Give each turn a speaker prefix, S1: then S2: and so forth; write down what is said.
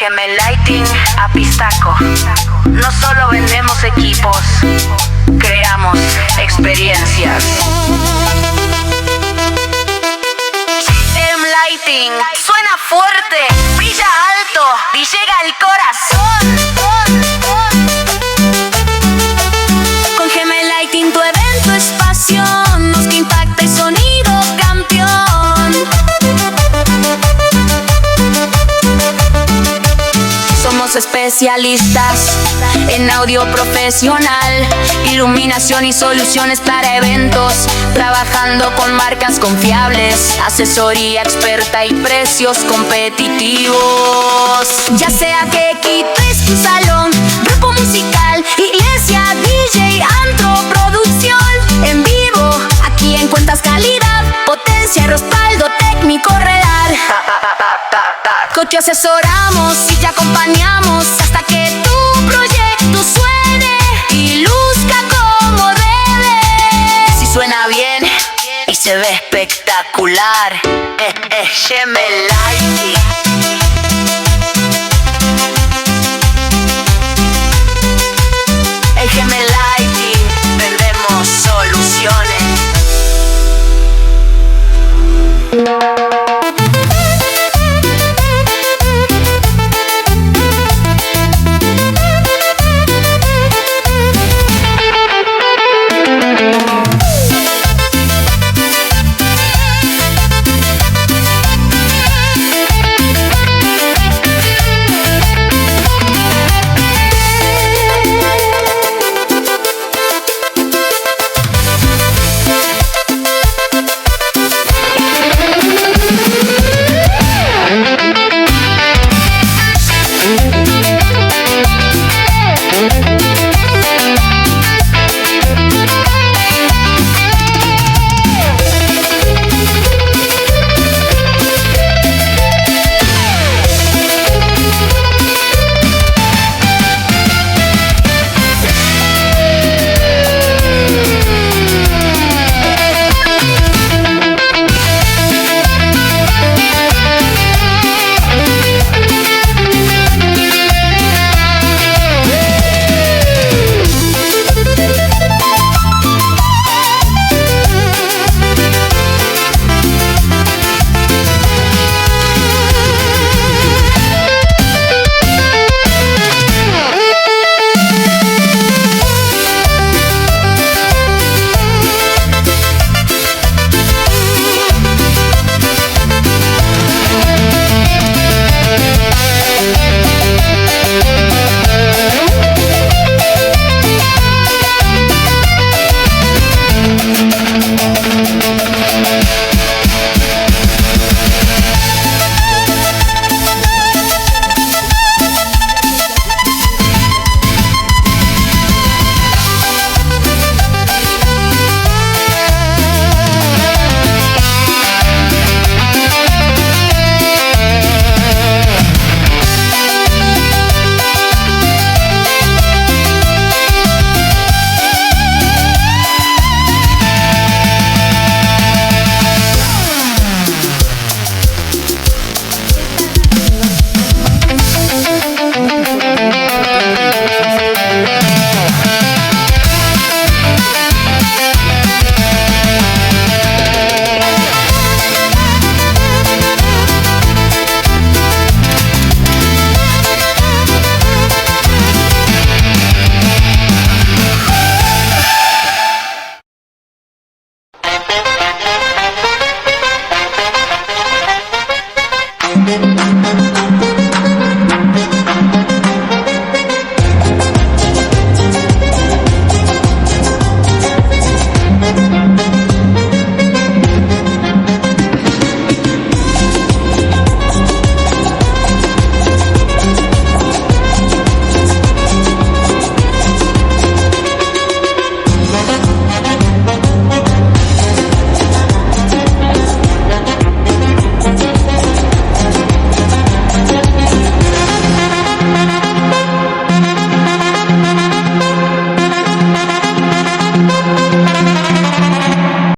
S1: Jorge Lighting a Pistaco. No solo vendemos equipos, creamos experiencias. Lighting suena fuerte, brilla alto y llega al corazón. Con Jorge Lighting tu evento es pasión, nos que impacta el sonido campeón. Somos especialistas en audio profesional, iluminación y soluciones para eventos, trabajando con marcas confiables, asesoría experta y precios competitivos. Ya sea que equipes tu salón, grupo musical, iglesia, DJ, antro, producción en vivo, aquí encuentras calidad, potencia y respaldo técnico real. Te asesoramos y te acompañamos hasta que tu proyecto suene y luzca como debe. Si suena bien y se ve espectacular, Jorge Lighting.